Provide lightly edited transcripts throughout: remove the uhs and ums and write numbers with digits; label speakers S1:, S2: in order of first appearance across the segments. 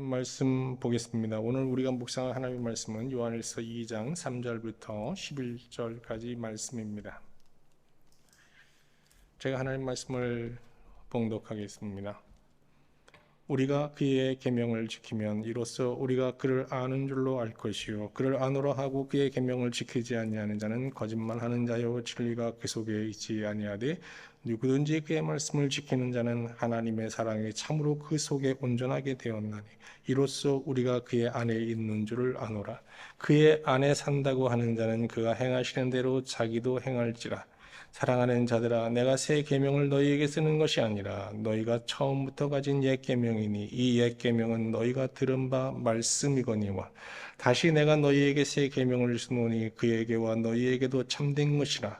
S1: 말씀 보겠습니다. 오늘 우리가 묵상할 하나님의 말씀은 요한일서 2장 3절부터 11절까지 말씀입니다. 제가 하나님 말씀을 봉독하겠습니다. 우리가 그의 계명을 지키면 이로써 우리가 그를 아는 줄로 알 것이요 그를 아노라 하고 그의 계명을 지키지 아니하는 자는 거짓말하는 자요 진리가 그 속에 있지 아니하되 누구든지 그의 말씀을 지키는 자는 하나님의 사랑이 참으로 그 속에 온전하게 되었나니 이로써 우리가 그의 안에 있는 줄을 아노라. 그의 안에 산다고 하는 자는 그가 행하시는 대로 자기도 행할지라. 사랑하는 자들아, 내가 새 계명을 너희에게 쓰는 것이 아니라 너희가 처음부터 가진 옛 계명이니 이 옛 계명은 너희가 들은 바 말씀이거니와 다시 내가 너희에게 새 계명을 쓰노니 그에게와 너희에게도 참된 것이라.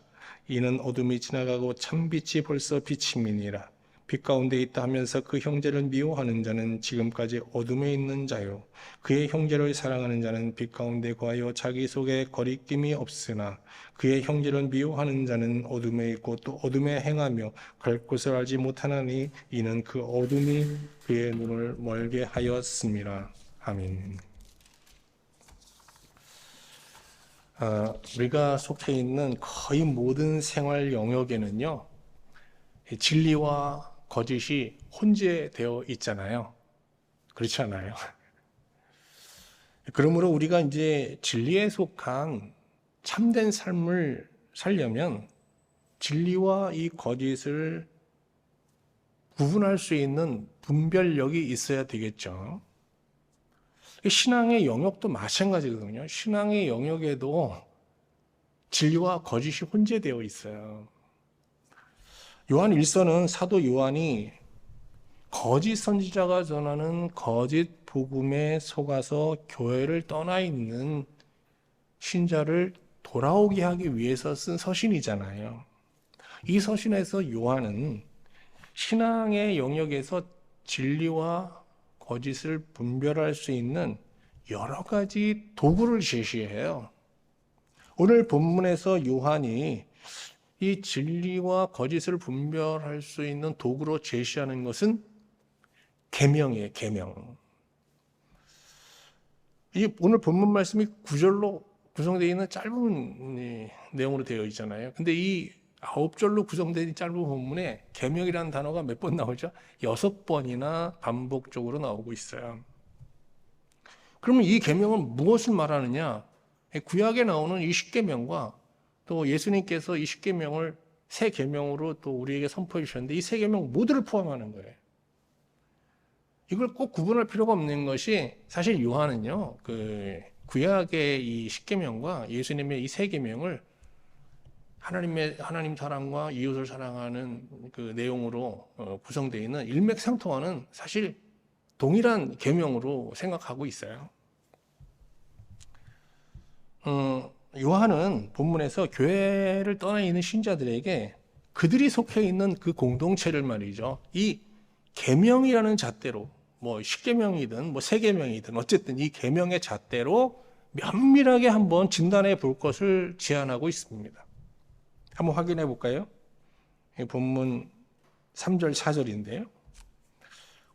S1: 이는 어둠이 지나가고 참빛이 벌써 비침이니라. 빛 가운데 있다 하면서 그 형제를 미워하는 자는 지금까지 어둠에 있는 자요 그의 형제를 사랑하는 자는 빛 가운데 거하여 자기 속에 거리낌이 없으나 그의 형제를 미워하는 자는 어둠에 있고 또 어둠에 행하며 갈 곳을 알지 못하나니 이는 그 어둠이 그의 눈을 멀게 하였음이라. 아멘. 우리가 속해 있는 거의 모든 생활 영역에는요, 진리와 거짓이 혼재되어 있잖아요. 그렇지 않아요? 그러므로 우리가 이제 진리에 속한 참된 삶을 살려면 진리와 이 거짓을 구분할 수 있는 분별력이 있어야 되겠죠. 신앙의 영역도 마찬가지거든요. 신앙의 영역에도 진리와 거짓이 혼재되어 있어요. 요한 1서는 사도 요한이 거짓 선지자가 전하는 거짓 복음에 속아서 교회를 떠나 있는 신자를 돌아오게 하기 위해서 쓴 서신이잖아요. 이 서신에서 요한은 신앙의 영역에서 진리와 거짓을 분별할 수 있는 여러 가지 도구를 제시해요. 오늘 본문에서 요한이 이 진리와 거짓을 분별할 수 있는 도구로 제시하는 것은 계명이에요, 계명. 이 오늘 본문 말씀이 9절로 구성되어 있는 짧은 내용으로 되어 있잖아요. 근데 이 9절로 구성된 짧은 본문에 계명이라는 단어가 몇 번 나오죠? 6번이나 반복적으로 나오고 있어요. 그러면 이 계명은 무엇을 말하느냐? 구약에 나오는 이 십계명과 또 예수님께서 이 십계명을 새 계명으로 또 우리에게 선포해 주셨는데 이 새 계명 모두를 포함하는 거예요. 이걸 꼭 구분할 필요가 없는 것이 사실 요한은요, 그 구약의 이 십계명과 예수님의 이 새 계명을 하나님 사랑과 이웃을 사랑하는 그 내용으로 구성되어 있는 일맥상통하는 사실 동일한 계명으로 생각하고 있어요. 요한은 본문에서 교회를 떠나 있는 신자들에게 그들이 속해 있는 그 공동체를 말이죠. 이 계명이라는 잣대로 뭐 십계명이든 뭐 세계명이든 어쨌든 이 계명의 잣대로 면밀하게 한번 진단해 볼 것을 제안하고 있습니다. 한번 확인해 볼까요? 본문 3절 4절인데요.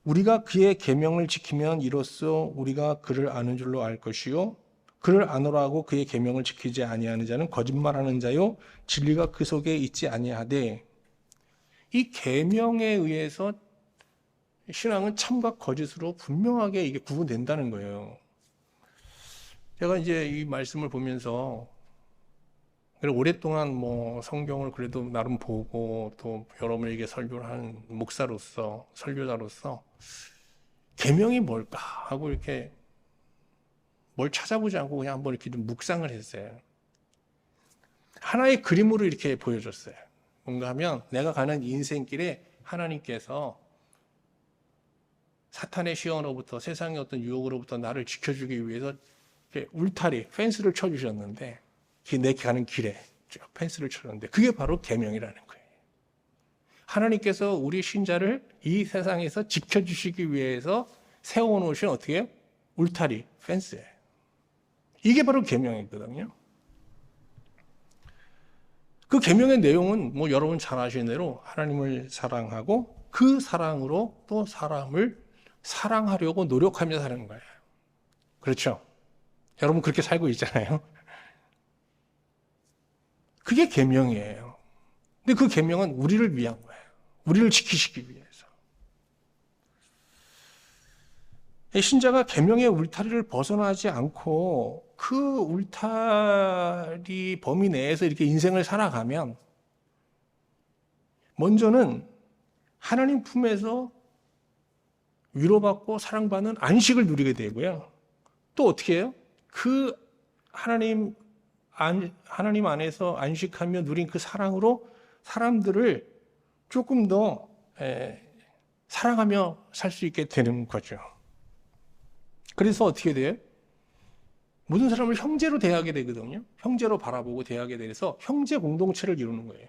S1: 우리가 그의 계명을 지키면 이로써 우리가 그를 아는 줄로 알 것이요 그를 아노라 하고 그의 계명을 지키지 아니하는 자는 거짓말하는 자요 진리가 그 속에 있지 아니하되. 이 계명에 의해서 신앙은 참과 거짓으로 분명하게 이게 구분된다는 거예요. 제가 이제 이 말씀을 보면서 오랫동안 뭐 성경을 그래도 나름 보고 또 여러분에게 설교를 하는 목사로서 설교자로서 계명이 뭘까 하고 이렇게 뭘 찾아보지 않고 그냥 한번 이렇게 좀 묵상을 했어요. 하나의 그림으로 이렇게 보여줬어요. 뭔가 하면 내가 가는 인생길에 하나님께서 사탄의 시험으로부터 세상의 어떤 유혹으로부터 나를 지켜주기 위해서 이렇게 울타리, 펜스를 쳐주셨는데 내 가는 길에 쭉 펜스를 쳐줬는데 그게 바로 계명이라는 거예요. 하나님께서 우리 신자를 이 세상에서 지켜주시기 위해서 세워놓으신 어떻게 해요? 울타리, 펜스예요. 이게 바로 계명이거든요. 그 계명의 내용은 뭐 여러분 잘 아시는 대로 하나님을 사랑하고 그 사랑으로 또 사람을 사랑하려고 노력하며 사는 거예요. 그렇죠? 여러분 그렇게 살고 있잖아요. 그게 계명이에요. 근데 그 계명은 우리를 위한 거예요. 우리를 지키시기 위해서. 신자가 계명의 울타리를 벗어나지 않고 그 울타리 범위 내에서 이렇게 인생을 살아가면 먼저는 하나님 품에서 위로받고 사랑받는 안식을 누리게 되고요. 또 어떻게 해요? 그 하나님 안에서 안식하며 누린 그 사랑으로 사람들을 조금 더 사랑하며 살 수 있게 되는 거죠. 그래서 어떻게 돼요? 모든 사람을 형제로 대하게 되거든요. 형제로 바라보고 대하게 돼서 형제 공동체를 이루는 거예요.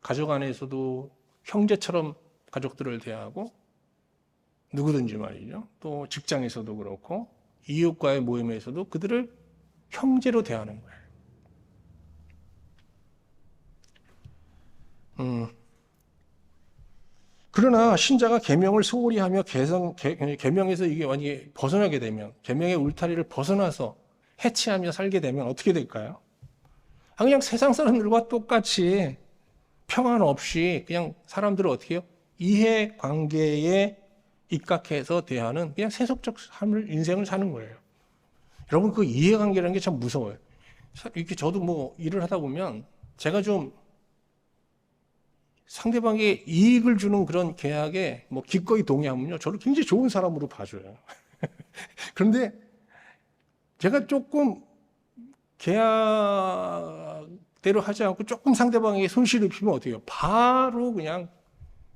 S1: 가족 안에서도 형제처럼 가족들을 대하고 누구든지 말이죠. 또 직장에서도 그렇고 이웃과의 모임에서도 그들을 형제로 대하는 거예요. 그러나 신자가 계명을 소홀히 하며 계명에서 이게 완전히 벗어나게 되면, 계명의 울타리를 벗어나서 해치하며 살게 되면 어떻게 될까요? 그냥 세상 사람들과 똑같이 평안 없이 그냥 사람들을 어떻게 해요? 이해관계에 입각해서 대하는 그냥 세속적 인생을 사는 거예요. 여러분 그 이해관계라는 게 참 무서워요. 이렇게 저도 뭐 일을 하다 보면 제가 좀 상대방에게 이익을 주는 그런 계약에 뭐 기꺼이 동의하면요, 저를 굉장히 좋은 사람으로 봐줘요. 그런데 제가 조금 계약대로 하지 않고 조금 상대방에게 손실을 입히면 어떻게 해요? 바로 그냥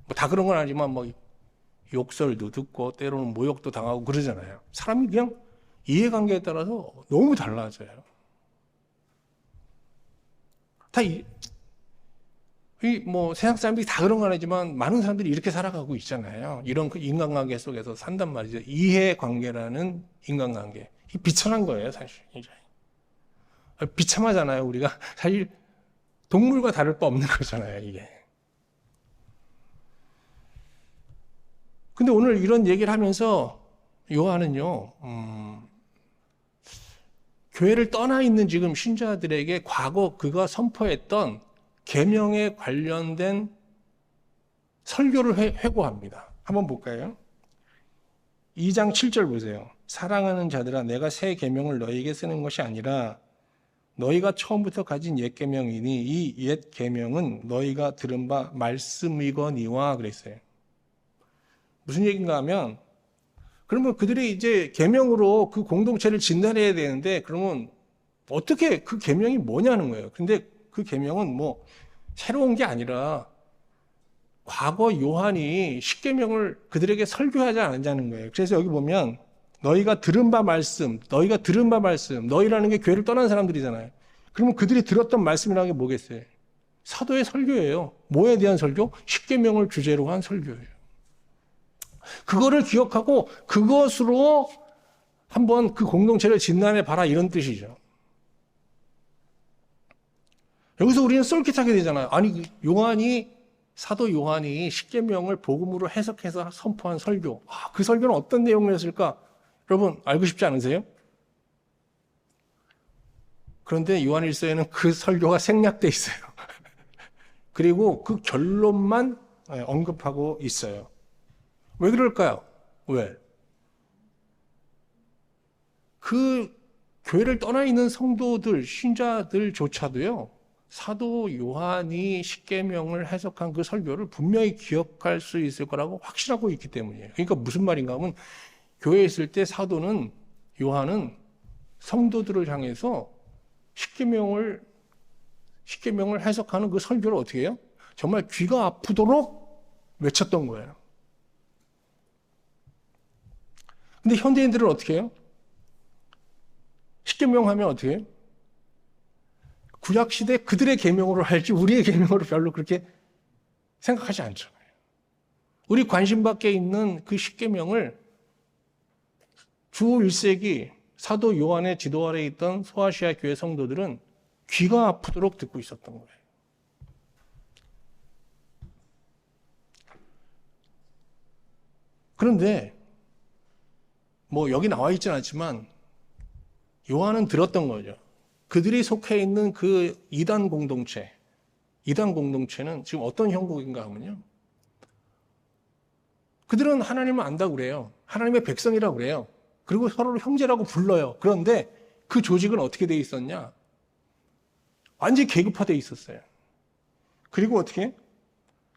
S1: 뭐 다 그런 건 아니지만 뭐 욕설도 듣고 때로는 모욕도 당하고 그러잖아요. 사람이 그냥 이해관계에 따라서 너무 달라져요. 뭐 세상 사람들이 다 그런 건 아니지만 많은 사람들이 이렇게 살아가고 있잖아요. 이런 그 인간관계 속에서 산단 말이죠. 이해관계라는 인간관계. 비천한 거예요, 사실. 비참하잖아요, 우리가. 사실 동물과 다를 바 없는 거잖아요, 이게. 근데 오늘 이런 얘기를 하면서 요한은요, 교회를 떠나 있는 지금 신자들에게 과거 그가 선포했던 계명에 관련된 설교를 회고합니다. 한번 볼까요? 2장 7절 보세요. 사랑하는 자들아, 내가 새 계명을 너희에게 쓰는 것이 아니라 너희가 처음부터 가진 옛 계명이니 이 옛 계명은 너희가 들은 바 말씀이거니와 그랬어요. 무슨 얘기인가 하면, 그러면 그들이 이제 계명으로 그 공동체를 진단해야 되는데, 그러면 어떻게 그 계명이 뭐냐는 거예요. 근데 그 계명은 뭐 새로운 게 아니라 과거 요한이 십계명을 그들에게 설교하지 않았냐는 거예요. 그래서 여기 보면 너희가 들은 바 말씀, 너희라는 게 교회를 떠난 사람들이잖아요. 그러면 그들이 들었던 말씀이라는 게 뭐겠어요? 사도의 설교예요. 뭐에 대한 설교? 십계명을 주제로 한 설교예요. 그거를 기억하고 그것으로 한번 그 공동체를 진단해 봐라, 이런 뜻이죠. 여기서 우리는 쏠깃하게 되잖아요. 아니, 사도 요한이 십계명을 복음으로 해석해서 선포한 설교. 그 설교는 어떤 내용이었을까? 여러분 알고 싶지 않으세요? 그런데 요한일서에는 그 설교가 생략돼 있어요. 그리고 그 결론만 언급하고 있어요. 왜 그럴까요? 왜? 그 교회를 떠나 있는 성도들, 신자들조차도요, 사도 요한이 십계명을 해석한 그 설교를 분명히 기억할 수 있을 거라고 확신하고 있기 때문이에요. 그러니까 무슨 말인가 하면, 교회에 있을 때 요한은 성도들을 향해서 십계명을 해석하는 그 설교를 어떻게 해요? 정말 귀가 아프도록 외쳤던 거예요. 근데 현대인들은 어떻게 해요? 십계명 하면 어떻게 해요? 구약시대 그들의 계명으로 할지 우리의 계명으로 별로 그렇게 생각하지 않잖아요. 우리 관심 밖에 있는 그 십계명을 주 1세기 사도 요한의 지도 아래에 있던 소아시아 교회 성도들은 귀가 아프도록 듣고 있었던 거예요. 그런데 뭐 여기 나와 있지는 않지만 요한은 들었던 거죠. 그들이 속해 있는 그 이단 공동체는 지금 어떤 형국인가 하면요. 그들은 하나님을 안다고 그래요. 하나님의 백성이라고 그래요. 그리고 서로를 형제라고 불러요. 그런데 그 조직은 어떻게 돼 있었냐? 완전히 계급화되어 있었어요. 그리고 어떻게?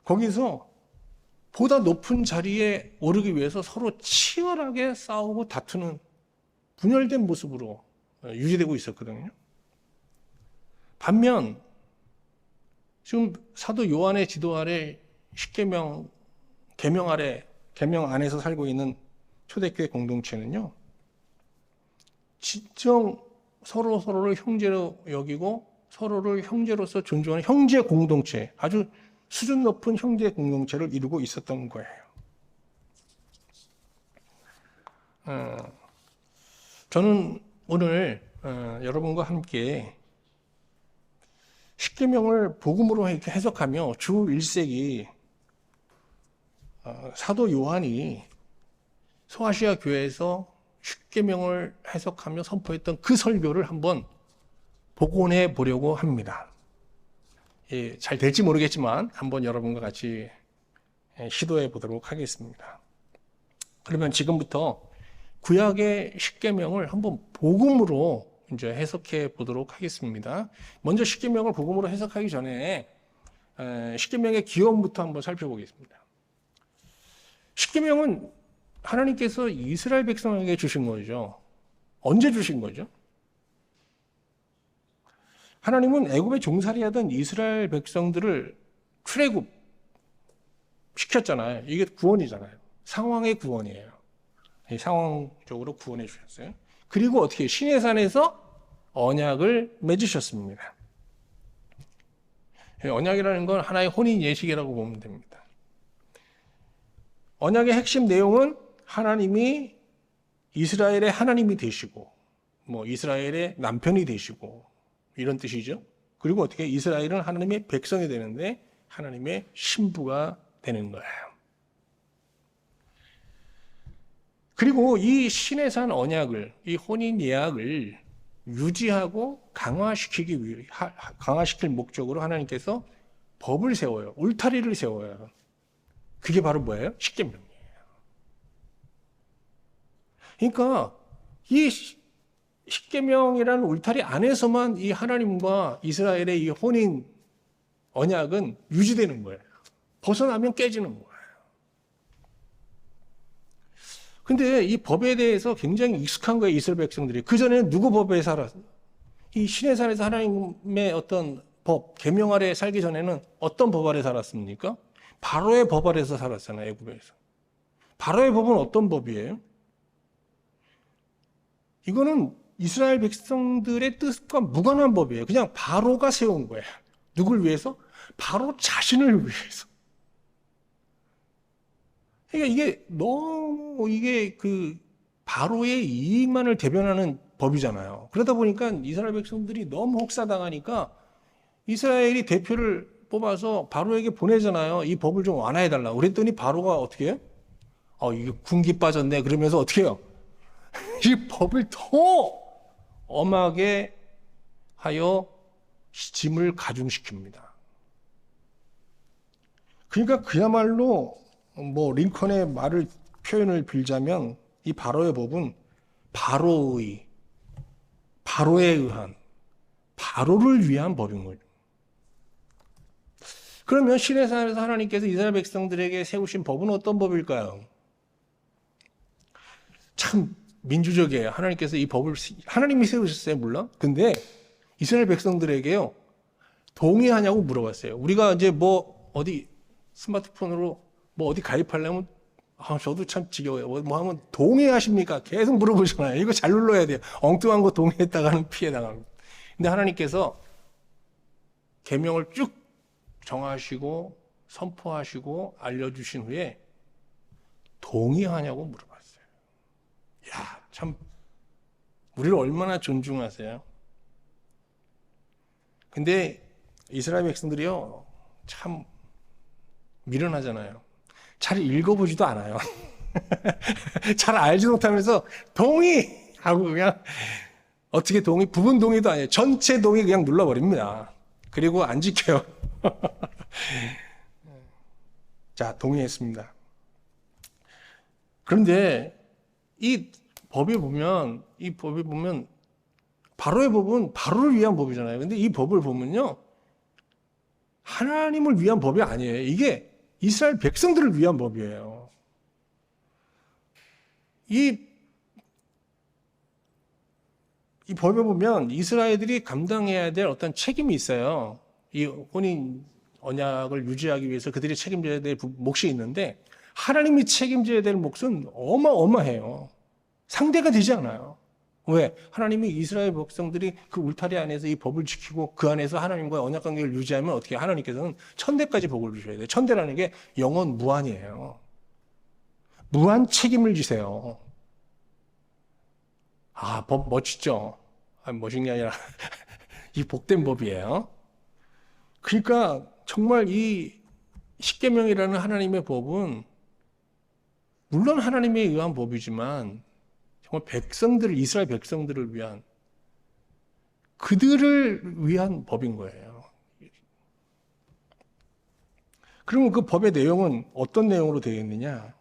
S1: 거기서 보다 높은 자리에 오르기 위해서 서로 치열하게 싸우고 다투는 분열된 모습으로 유지되고 있었거든요. 반면 지금 사도 요한의 지도 아래 십계명 계명 안에서 살고 있는 초대교회 공동체는요. 진정 서로를 형제로 여기고 서로를 형제로서 존중하는 형제 공동체, 아주 수준 높은 형제 공동체를 이루고 있었던 거예요. 저는 오늘 여러분과 함께 십계명을 복음으로 이렇게 해석하며 주 1세기 사도 요한이 소아시아 교회에서 십계명을 해석하며 선포했던 그 설교를 한번 복원해 보려고 합니다. 예, 잘 될지 모르겠지만 한번 여러분과 같이 시도해 보도록 하겠습니다. 그러면 지금부터 구약의 십계명을 한번 복음으로 이제 해석해 보도록 하겠습니다. 먼저 십계명을 복음으로 해석하기 전에 십계명의 기원부터 한번 살펴보겠습니다. 십계명은 하나님께서 이스라엘 백성에게 주신 거죠. 언제 주신 거죠? 하나님은 애굽에 종살이하던 이스라엘 백성들을 출애굽 시켰잖아요. 이게 구원이잖아요. 상황의 구원이에요. 상황적으로 구원해 주셨어요. 그리고 어떻게 시내산에서 언약을 맺으셨습니다. 언약이라는 건 하나의 혼인 예식이라고 보면 됩니다. 언약의 핵심 내용은 하나님이 이스라엘의 하나님이 되시고, 뭐 이스라엘의 남편이 되시고 이런 뜻이죠. 그리고 어떻게 이스라엘은 하나님의 백성이 되는데 하나님의 신부가 되는 거예요. 그리고 이 시내산 언약을, 이 혼인 예약을 유지하고 강화시킬 목적으로 하나님께서 법을 세워요. 울타리를 세워요. 그게 바로 뭐예요? 십계명이에요. 그러니까 이 십계명이라는 울타리 안에서만 이 하나님과 이스라엘의 이 혼인 언약은 유지되는 거예요. 벗어나면 깨지는 거예요. 근데 이 법에 대해서 굉장히 익숙한 거예요, 이스라엘 백성들이. 그전에는 누구 법에 살았어요? 이 시내산에서 하나님의 어떤 법, 계명 아래 살기 전에는 어떤 법 아래 살았습니까? 바로의 법 아래서 살았잖아요, 애굽에서. 바로의 법은 어떤 법이에요? 이거는 이스라엘 백성들의 뜻과 무관한 법이에요. 그냥 바로가 세운 거예요. 누굴 위해서? 바로 자신을 위해서. 그러니까 이게 너무 그 바로의 이익만을 대변하는 법이잖아요. 그러다 보니까 이스라엘 백성들이 너무 혹사당하니까 이스라엘이 대표를 뽑아서 바로에게 보내잖아요. 이 법을 좀 완화해달라고. 그랬더니 바로가 어떻게 해요? 이게 군기 빠졌네. 그러면서 어떻게 해요? 이 법을 더 엄하게 하여 짐을 가중시킵니다. 그러니까 그야말로 뭐 링컨의 표현을 빌자면 이 바로의 법은 바로에 의한, 바로를 위한 법인 거죠. 그러면 시내산에서 하나님께서 이스라엘 백성들에게 세우신 법은 어떤 법일까요? 참 민주적이에요. 하나님께서 이 법을 하나님이 세우셨어요, 물론. 근데 이스라엘 백성들에게요, 동의하냐고 물어봤어요. 우리가 이제 뭐 어디 스마트폰으로 뭐 어디 가입하려면 저도 참 지겨워요. 뭐 하면 동의하십니까? 계속 물어보잖아요. 이거 잘 눌러야 돼요. 엉뚱한 거 동의했다가는 피해 나갑니다. 근데 하나님께서 계명을 쭉 정하시고 선포하시고 알려주신 후에 동의하냐고 물어봤어요. 야, 참 우리를 얼마나 존중하세요. 근데 이스라엘 백성들이요, 참 미련하잖아요. 잘 읽어보지도 않아요. 잘 알지도 못하면서 동의 하고 그냥 어떻게 동의? 부분 동의도 아니에요. 전체 동의 그냥 눌러버립니다. 그리고 안 지켜요. 자, 동의했습니다. 그런데 이 법에 보면 바로의 법은 바로를 위한 법이잖아요. 근데 이 법을 보면요, 하나님을 위한 법이 아니에요. 이게 이스라엘 백성들을 위한 법이에요. 이 법에 보면 이스라엘들이 감당해야 될 어떤 책임이 있어요. 이 혼인 언약을 유지하기 위해서 그들이 책임져야 될 몫이 있는데, 하나님이 책임져야 될 몫은 어마어마해요. 상대가 되지 않아요. 왜? 하나님이 이스라엘 백성들이 그 울타리 안에서 이 법을 지키고 그 안에서 하나님과의 언약 관계를 유지하면 어떻게 하나님께서는 천대까지 복을 주셔야 돼요. 천대라는 게 영원 무한이에요. 무한 책임을 지세요. 아, 법 멋지죠? 멋진 게 아니라 이 복된 법이에요. 그러니까 정말 이 십계명이라는 하나님의 법은 물론 하나님에 의한 법이지만 정말 이스라엘 백성들을 위한, 그들을 위한 법인 거예요. 그러면 그 법의 내용은 어떤 내용으로 되어 있느냐?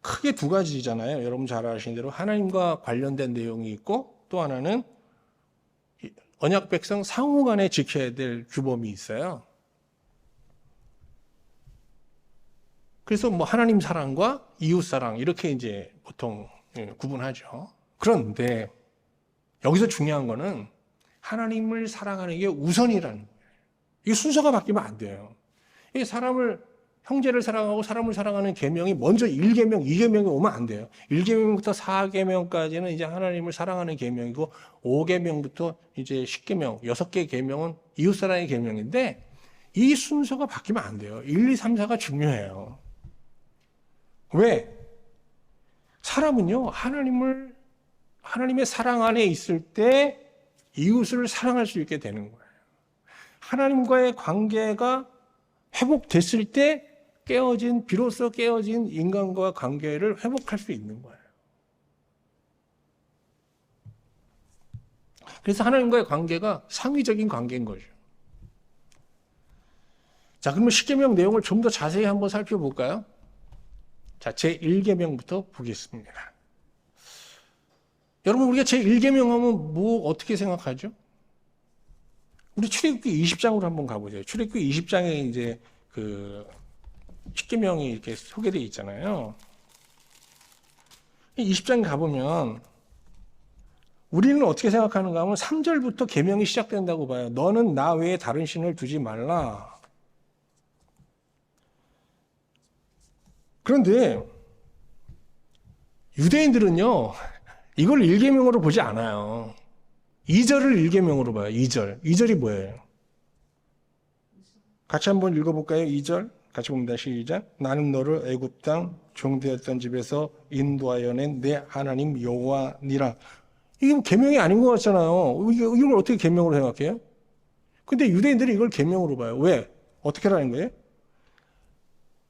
S1: 크게 두 가지잖아요. 여러분 잘 아시는 대로 하나님과 관련된 내용이 있고, 또 하나는 언약 백성 상호 간에 지켜야 될 규범이 있어요. 그래서 뭐 하나님 사랑과 이웃 사랑 이렇게 이제 보통 구분하죠. 그런데 여기서 중요한 거는 하나님을 사랑하는 게 우선이라는 거예요. 이 순서가 바뀌면 안 돼요. 이 형제를 사랑하고 사람을 사랑하는 계명이 먼저 1계명, 2계명이 오면 안 돼요. 1계명부터 4계명까지는 이제 하나님을 사랑하는 계명이고, 5계명부터 이제 10계명, 6개 계명은 이웃사랑의 계명인데, 이 순서가 바뀌면 안 돼요. 1, 2, 3, 4가 중요해요. 왜? 사람은요, 하나님의 사랑 안에 있을 때 이웃을 사랑할 수 있게 되는 거예요. 하나님과의 관계가 회복됐을 때 비로소 깨어진 인간과 관계를 회복할 수 있는 거예요. 그래서 하나님과의 관계가 상위적인 관계인 거죠. 자, 그러면 십계명 내용을 좀 더 자세히 한번 살펴볼까요? 자, 제1계명부터 보겠습니다. 여러분, 우리가 제1계명 하면 어떻게 생각하죠? 우리 출애굽기 20장으로 한번 가보세요. 출애굽기 20장에 이제 그 십계명이 이렇게 소개되어 있잖아요. 20장 가보면 우리는 어떻게 생각하는가 하면 3절부터 계명이 시작된다고 봐요. 너는 나 외에 다른 신을 두지 말라. 그런데 유대인들은요, 이걸 1계명으로 보지 않아요. 2절을 1계명으로 봐요. 2절이 뭐예요? 같이 한번 읽어볼까요? 2절 같이 봅니다. 시작. 나는 너를 애굽 땅 종되었던 집에서 인도하여 낸 내 하나님 여호와니라. 이게 계명이 아닌 것 같잖아요. 이걸 어떻게 계명으로 생각해요? 근데 유대인들이 이걸 계명으로 봐요. 왜? 어떻게 하라는 거예요?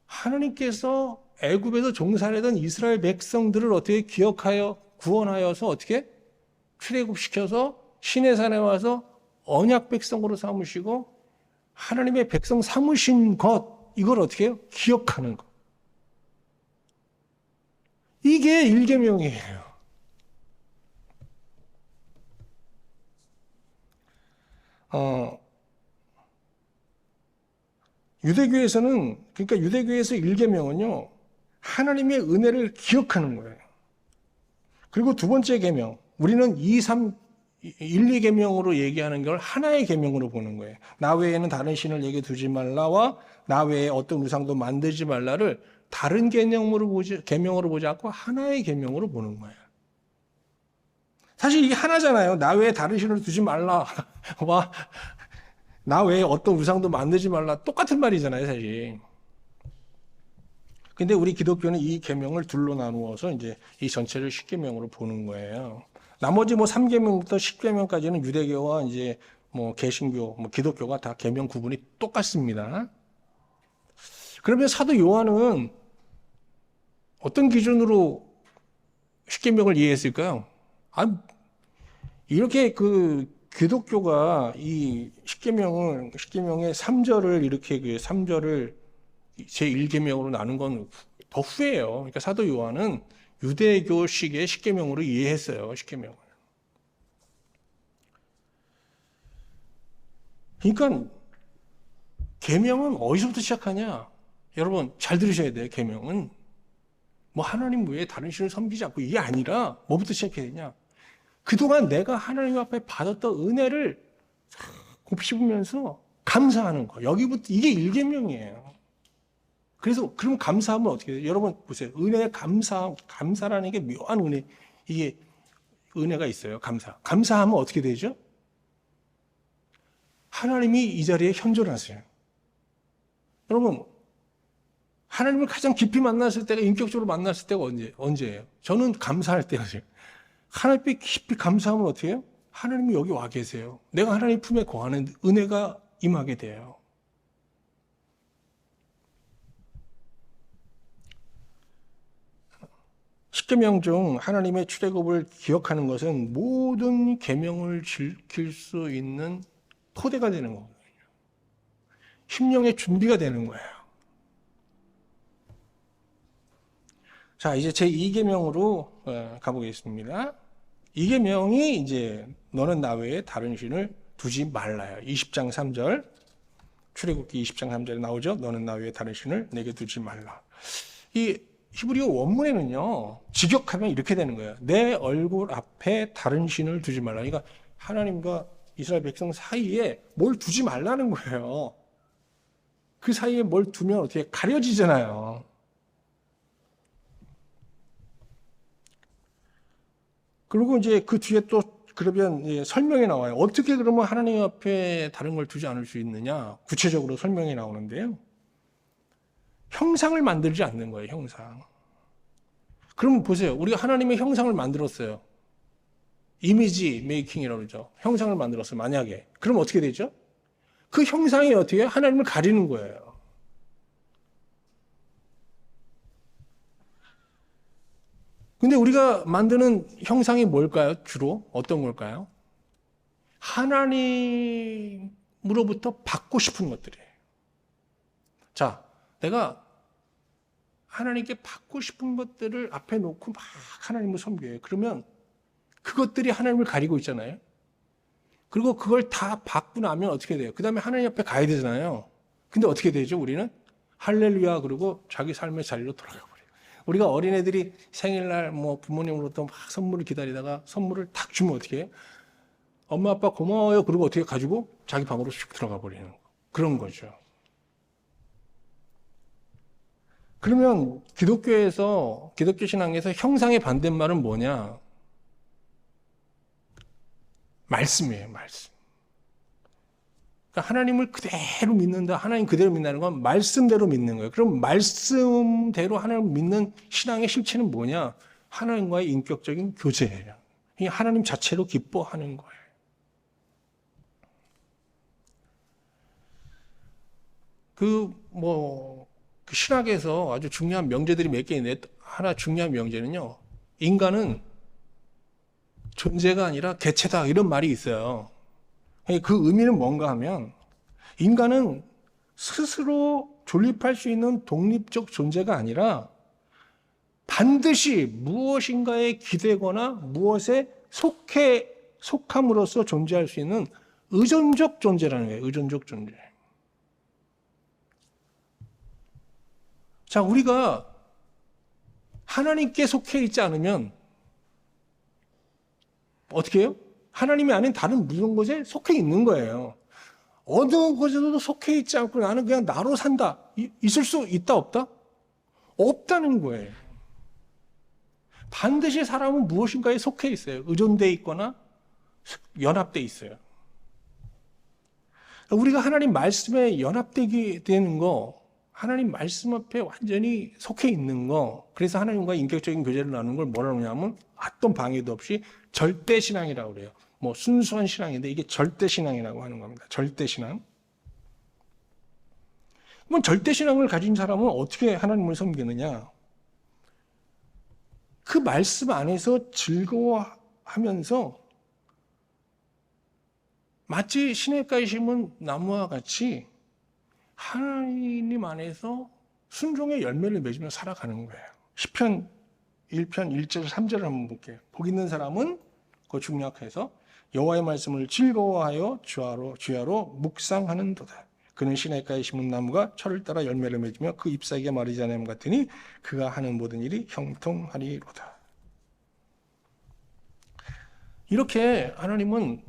S1: 하나님께서 애굽에서 종살이던 이스라엘 백성들을 어떻게 기억하여 구원하여서 어떻게 출애굽시켜서 시내산에 와서 언약 백성으로 삼으시고 하나님의 백성 삼으신 것, 이걸 어떻게 해요? 기억하는 것. 이게 1계명이에요. 유대교에서는, 그러니까 유대교에서 1계명은요, 하나님의 은혜를 기억하는 거예요. 그리고 두 번째 계명, 우리는 1, 2계명으로 얘기하는 걸 하나의 계명으로 보는 거예요. 나 외에는 다른 신을 내게 두지 말라와 나 외에 어떤 우상도 만들지 말라를 다른 계명으로 보지 않고 하나의 계명으로 보는 거예요. 사실 이게 하나잖아요. 나 외에 다른 신을 두지 말라와 나 외에 어떤 우상도 만들지 말라, 똑같은 말이잖아요, 사실. 근데 우리 기독교는 이 계명을 둘로 나누어서 이제 이 전체를 10계명으로 보는 거예요. 나머지 3계명부터 10계명까지는 유대교와 이제 개신교, 기독교가 다 계명 구분이 똑같습니다. 그러면 사도 요한은 어떤 기준으로 십계명을 이해했을까요? 이렇게 그 기독교가 이 십계명의 3절을 이렇게 그 3절을 제1계명으로 나눈 건 더 후예요. 그러니까 사도 요한은 유대교식의 십계명으로 이해했어요. 십계명을. 그러니까 계명은 어디서부터 시작하냐? 여러분 잘 들으셔야 돼요. 계명은 뭐 하나님 외에 다른 신을 섬기지 않고 이게 아니라 뭐부터 시작해야 되냐? 그동안 내가 하나님 앞에 받았던 은혜를 곱씹으면서 감사하는 거. 여기부터 이게 1계명이에요. 그래서 그럼 감사하면 어떻게 돼요? 여러분 보세요. 은혜에 감사라는 게 묘한 은혜. 이게 은혜가 있어요. 감사하면 어떻게 되죠? 하나님이 이 자리에 현존하세요. 여러분 하나님을 가장 깊이 만났을 때가 인격적으로 만났을 때가 언제예요? 저는 감사할 때가요. 하나님께 깊이 감사하면 어떻게 해요? 하나님이 여기 와 계세요. 내가 하나님 품에 거하는 은혜가 임하게 돼요. 십계명 중 하나님의 출애굽을 기억하는 것은 모든 계명을 지킬 수 있는 토대가 되는 거거든요. 심령의 준비가 되는 거예요. 자, 이제 제 2계명으로 가보겠습니다. 2계명이 이제 너는 나 외에 다른 신을 두지 말라요. 20장 3절. 출애굽기 20장 3절에 나오죠. 너는 나 외에 다른 신을 내게 두지 말라. 이 히브리어 원문에는요. 직역하면 이렇게 되는 거예요. 내 얼굴 앞에 다른 신을 두지 말라. 그러니까 하나님과 이스라엘 백성 사이에 뭘 두지 말라는 거예요. 그 사이에 뭘 두면 어떻게 가려지잖아요. 그리고 이제 그 뒤에 또 그러면 설명이 나와요. 어떻게 그러면 하나님 앞에 다른 걸 두지 않을 수 있느냐? 구체적으로 설명이 나오는데요. 형상을 만들지 않는 거예요, 형상. 그럼 보세요. 우리가 하나님의 형상을 만들었어요. 이미지 메이킹이라고 그러죠. 형상을 만들었어요, 만약에. 그럼 어떻게 되죠? 그 형상이 어떻게 해요? 하나님을 가리는 거예요. 근데 우리가 만드는 형상이 뭘까요? 주로 어떤 걸까요? 하나님으로부터 받고 싶은 것들이에요. 자, 내가 하나님께 받고 싶은 것들을 앞에 놓고 막 하나님을 섬겨요. 그러면 그것들이 하나님을 가리고 있잖아요. 그리고 그걸 다 받고 나면 어떻게 돼요? 그 다음에 하나님 앞에 가야 되잖아요. 근데 어떻게 되죠? 우리는 할렐루야 그러고 자기 삶의 자리로 돌아가 버려요. 우리가 어린애들이 생일날 뭐 부모님으로부터 막 선물을 기다리다가 선물을 탁 주면 어떻게 해요? 엄마 아빠 고마워요. 그리고 어떻게 가지고 자기 방으로 쑥 들어가 버리는 거. 그런 거죠. 그러면 기독교 신앙에서 형상의 반대말은 뭐냐? 말씀이에요, 말씀. 그러니까 하나님을 그대로 믿는다. 하나님 그대로 믿는다는 건 말씀대로 믿는 거예요. 그럼 말씀대로 하나님을 믿는 신앙의 실체는 뭐냐? 하나님과의 인격적인 교제예요. 하나님 자체로 기뻐하는 거예요. 그 신학에서 아주 중요한 명제들이 몇 개 있는데 하나 중요한 명제는요. 인간은 존재가 아니라 개체다 이런 말이 있어요. 그 의미는 뭔가 하면 인간은 스스로 존립할 수 있는 독립적 존재가 아니라 반드시 무엇인가에 기대거나 무엇에 속함으로써 존재할 수 있는 의존적 존재라는 거예요. 의존적 존재. 자, 우리가 하나님께 속해 있지 않으면 어떻게 해요? 하나님이 아닌 다른 무슨 곳에 속해 있는 거예요. 어느 곳에도 속해 있지 않고 나는 그냥 나로 산다. 있을 수 있다, 없다? 없다는 거예요. 반드시 사람은 무엇인가에 속해 있어요. 의존되어 있거나 연합되어 있어요. 우리가 하나님 말씀에 연합되게 되는 거, 하나님 말씀 앞에 완전히 속해 있는 거, 그래서 하나님과 인격적인 교제를 나누는 걸 뭐라고 하냐면 어떤 방해도 없이 절대신앙이라고 그래요. 뭐 순수한 신앙인데 이게 절대신앙이라고 하는 겁니다. 절대신앙. 그럼 절대신앙을 가진 사람은 어떻게 하나님을 섬기느냐? 그 말씀 안에서 즐거워하면서 마치 시냇가에 심은 나무와 같이 하나님 안에서 순종의 열매를 맺으며 살아가는 거예요. 시편 1편 1절 3절을 한번 볼게요. 복 있는 사람은 그 중약해서 여호와의 말씀을 즐거워하여 주야로 묵상하는도다. 그는 시냇가에 심은 나무가 철을 따라 열매를 맺으며 그 잎사귀가 마르지 않음 같으니 그가 하는 모든 일이 형통하리로다. 이렇게 하나님은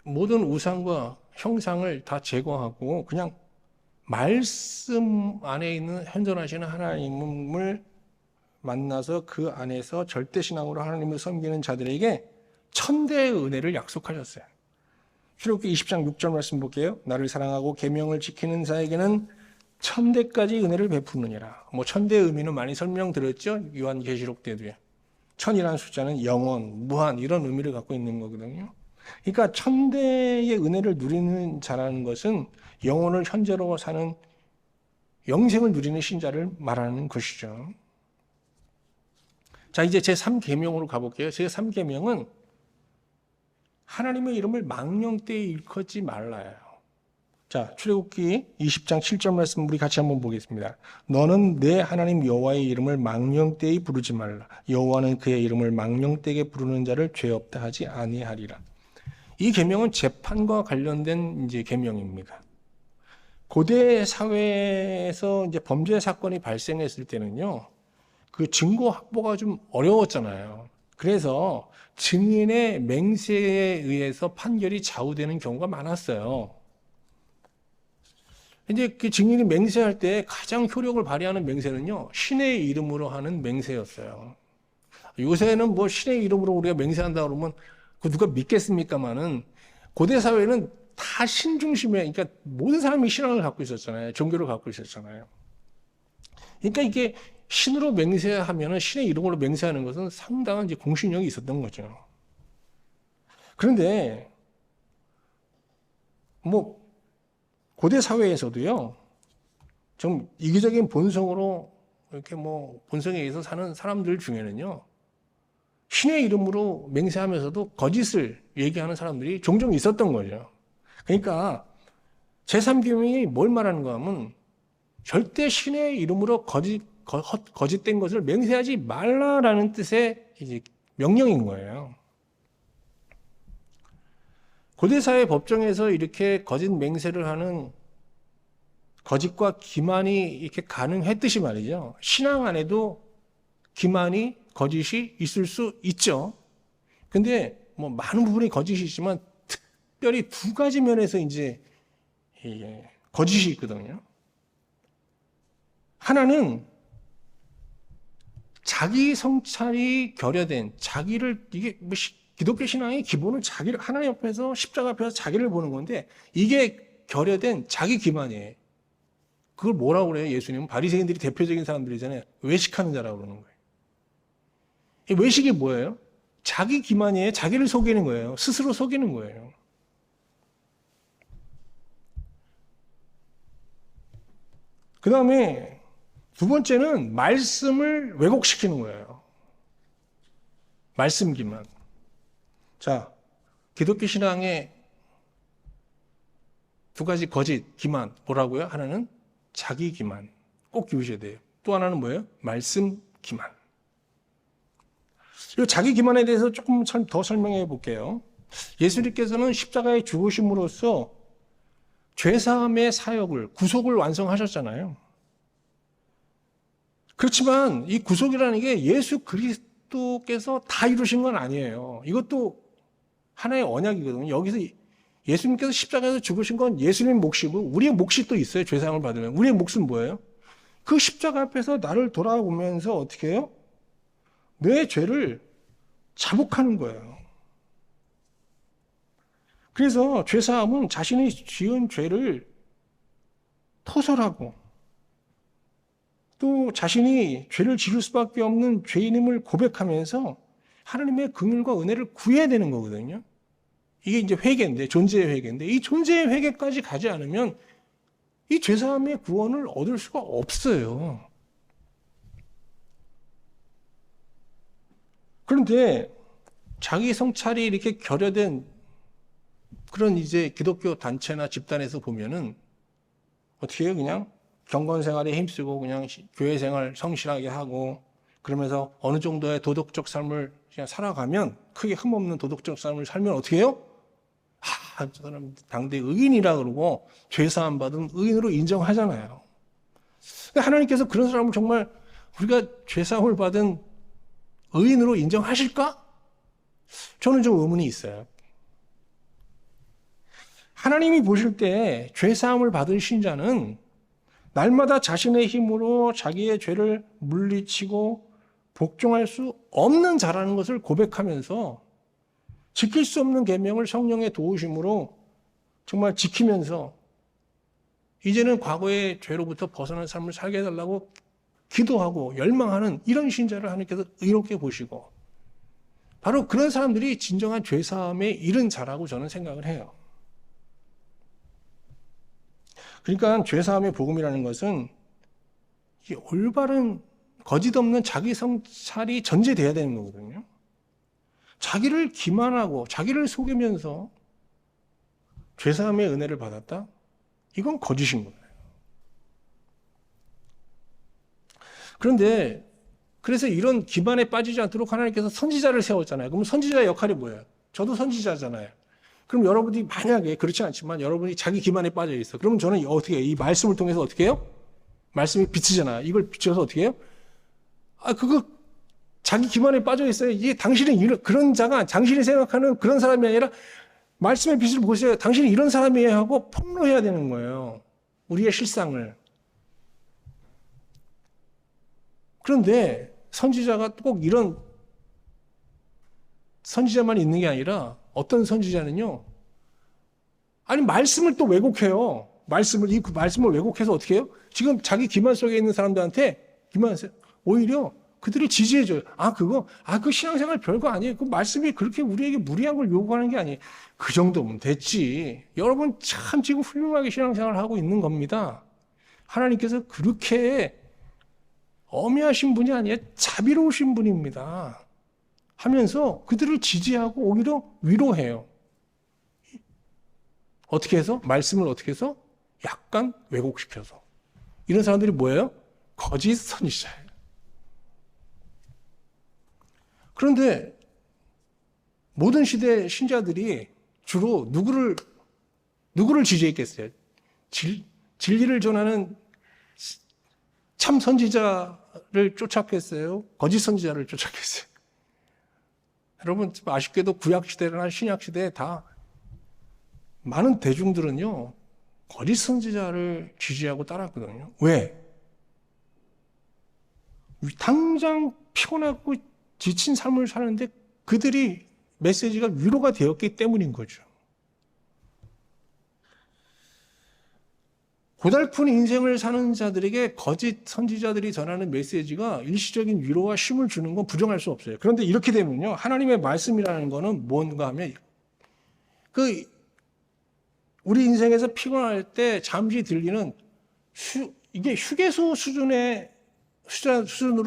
S1: 모든 우상과 형상을 다 제거하고 그냥 말씀 안에 있는 현존하시는 하나님을 만나서 그 안에서 절대신앙으로 하나님을 섬기는 자들에게 천대의 은혜를 약속하셨어요. 출애굽기 20장 6절 말씀 볼게요. 나를 사랑하고 계명을 지키는 자에게는 천대까지 은혜를 베푸느니라. 천대의 의미는 많이 설명드렸죠. 요한계시록 때도요. 천이라는 숫자는 영원, 무한 이런 의미를 갖고 있는 거거든요. 그러니까 천대의 은혜를 누리는 자라는 것은 영혼을 현재로 사는 영생을 누리는 신자를 말하는 것이죠. 자, 이제 제3계명으로 가볼게요. 제3계명은 하나님의 이름을 망령되이 일컫지 말라요. 자, 출애굽기 20장 7절 말씀 우리 같이 한번 보겠습니다. 너는 내 하나님 여호와의 이름을 망령되이 부르지 말라. 여호와는 그의 이름을 망령되게 부르는 자를 죄 없다 하지 아니하리라. 이 계명은 재판과 관련된 이제 계명입니다. 고대 사회에서 이제 범죄 사건이 발생했을 때는요, 그 증거 확보가 좀 어려웠잖아요. 그래서 증인의 맹세에 의해서 판결이 좌우되는 경우가 많았어요. 이제 그 증인이 맹세할 때 가장 효력을 발휘하는 맹세는요, 신의 이름으로 하는 맹세였어요. 요새는 신의 이름으로 우리가 맹세한다 그러면 그 누가 믿겠습니까마는 고대 사회는 다 신 중심에, 그러니까 모든 사람이 신앙을 갖고 있었잖아요. 종교를 갖고 있었잖아요. 그러니까 이게 신으로 맹세하면은 신의 이름으로 맹세하는 것은 상당한 이제 공신력이 있었던 거죠. 그런데 고대 사회에서도요, 좀 이기적인 본성으로 이렇게 본성에 의해서 사는 사람들 중에는요, 신의 이름으로 맹세하면서도 거짓을 얘기하는 사람들이 종종 있었던 거죠. 그러니까 제3계명이 뭘 말하는가 하면 절대 신의 이름으로 거짓된 것을 맹세하지 말라라는 뜻의 이제 명령인 거예요. 고대사회 법정에서 이렇게 거짓 맹세를 하는 거짓과 기만이 이렇게 가능했듯이 말이죠. 신앙 안에도 기만이 거짓이 있을 수 있죠. 근데 많은 부분이 거짓이 있지만 특별히 두 가지 면에서 이제 거짓이 있거든요. 하나는 자기 성찰이 결여된 이게 기독교 신앙의 기본은 자기를 하나님 앞에서 십자가 앞에서 자기를 보는 건데 이게 결여된 자기 기만이에요. 그걸 뭐라고 그래요? 예수님은 바리새인들이 대표적인 사람들이잖아요. 외식하는 자라고 그러는 거예요. 이 외식이 뭐예요? 자기 기만이에요. 자기를 속이는 거예요. 스스로 속이는 거예요. 그 다음에 두 번째는 말씀을 왜곡시키는 거예요. 말씀 기만. 자, 기독교 신앙의 두 가지 거짓, 기만, 뭐라고요? 하나는 자기 기만. 꼭 기우셔야 돼요. 또 하나는 뭐예요? 말씀 기만. 이 자기 기만에 대해서 조금 더 설명해 볼게요. 예수님께서는 십자가에 죽으심으로써 죄사함의 사역을, 구속을 완성하셨잖아요. 그렇지만 이 구속이라는 게 예수 그리스도께서 다 이루신 건 아니에요. 이것도 하나의 언약이거든요. 여기서 예수님께서 십자가에서 죽으신 건 예수님 몫이고 우리의 몫이 또 있어요. 죄사함을 받으면. 우리의 몫은 뭐예요? 그 십자가 앞에서 나를 돌아보면서 어떻게 해요? 내 죄를 자복하는 거예요. 그래서 죄사함은 자신이 지은 죄를 토설하고 또 자신이 죄를 지을 수밖에 없는 죄인임을 고백하면서 하나님의 긍휼과 은혜를 구해야 되는 거거든요. 이게 이제 회개인데, 존재의 회개인데, 이 존재의 회개까지 가지 않으면 이 죄사함의 구원을 얻을 수가 없어요. 그런데 자기 성찰이 이렇게 결여된 그런 이제 기독교 단체나 집단에서 보면은 어떻게 해요? 그냥 경건 생활에 힘쓰고 그냥 교회 생활 성실하게 하고 그러면서 어느 정도의 도덕적 삶을 그냥 살아가면 크게 흠없는 도덕적 삶을 살면 어떻게 해요? 저 사람 당대 의인이라 그러고 죄사함 받은 의인으로 인정하잖아요. 하나님께서 그런 사람을 정말 우리가 죄사함을 받은 의인으로 인정하실까? 저는 좀 의문이 있어요. 하나님이 보실 때 죄사함을 받은 신자는 날마다 자신의 힘으로 자기의 죄를 물리치고 복종할 수 없는 자라는 것을 고백하면서 지킬 수 없는 계명을 성령의 도우심으로 정말 지키면서 이제는 과거의 죄로부터 벗어난 삶을 살게 해달라고 기도하고 열망하는 이런 신자를 하나님께서 의롭게 보시고 바로 그런 사람들이 진정한 죄사함에 이른 자라고 저는 생각을 해요. 그러니까 죄사함의 복음이라는 것은 올바른 거짓 없는 자기 성찰이 전제돼야 되는 거거든요. 자기를 기만하고 자기를 속이면서 죄사함의 은혜를 받았다? 이건 거짓인 거예요. 그런데 그래서 이런 기만에 빠지지 않도록 하나님께서 선지자를 세웠잖아요. 그럼 선지자의 역할이 뭐예요? 저도 선지자잖아요. 그럼 여러분이 만약에 그렇지 않지만 여러분이 자기 기만에 빠져 있어. 그러면 저는 어떻게 해요? 이 말씀을 통해서 어떻게 해요? 말씀이 빛이잖아요. 이걸 비춰서 어떻게 해요? 그거 자기 기만에 빠져 있어요. 이게 당신은 그런 자가 당신이 생각하는 그런 사람이 아니라 말씀의 빛을 보세요. 당신이 이런 사람이에요 하고 폭로해야 되는 거예요. 우리의 실상을. 그런데 선지자가 꼭 이런 선지자만 있는 게 아니라 어떤 선지자는요. 아니 말씀을 또 왜곡해요. 그 말씀을 왜곡해서 어떻게 해요? 지금 자기 기만 속에 있는 사람들한테 오히려 그들을 지지해줘요. 그 신앙생활 별거 아니에요. 그 말씀이 그렇게 우리에게 무리한 걸 요구하는 게 아니에요. 그 정도면 됐지. 여러분 참 지금 훌륭하게 신앙생활을 하고 있는 겁니다. 하나님께서 그렇게 엄히하신 분이 아니라 자비로우신 분입니다. 하면서 그들을 지지하고 오히려 위로해요. 어떻게 해서? 말씀을 어떻게 해서? 약간 왜곡시켜서. 이런 사람들이 뭐예요? 거짓 선지자예요. 그런데 모든 시대 신자들이 주로 누구를 지지했겠어요? 진리를 전하는 참 선지자를 쫓았겠어요? 거짓 선지자를 쫓았겠어요? 여러분 아쉽게도 구약시대나 신약시대에 다 많은 대중들은요 거짓 선지자를 지지하고 따랐거든요. 왜? 당장 피곤하고 지친 삶을 사는데 그들이 메시지가 위로가 되었기 때문인 거죠. 고달픈 인생을 사는 자들에게 거짓 선지자들이 전하는 메시지가 일시적인 위로와 쉼을 주는 건 부정할 수 없어요. 그런데 이렇게 되면요, 하나님의 말씀이라는 거는 뭔가 하면, 우리 인생에서 피곤할 때 잠시 들리는 이게 휴게소 수준으로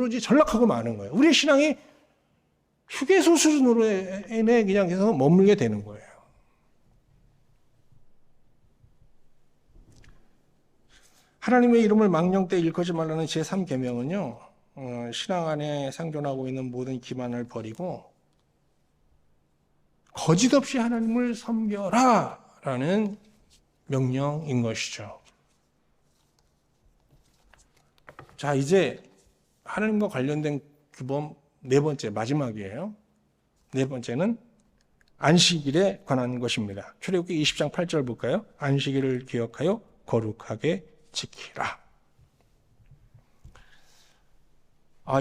S1: 이제 전락하고 마는 거예요. 우리의 신앙이 휴게소 수준으로 그냥 해서 머물게 되는 거예요. 하나님의 이름을 망령 때 일컫지 말라는 제3계명은요. 신앙 안에 상존하고 있는 모든 기만을 버리고 거짓 없이 하나님을 섬겨라 라는 명령인 것이죠. 자, 이제 하나님과 관련된 규범 네 번째, 마지막이에요. 네 번째는 안식일에 관한 것입니다. 출애굽기 20장 8절 볼까요? 안식일을 기억하여 거룩하게 지키라.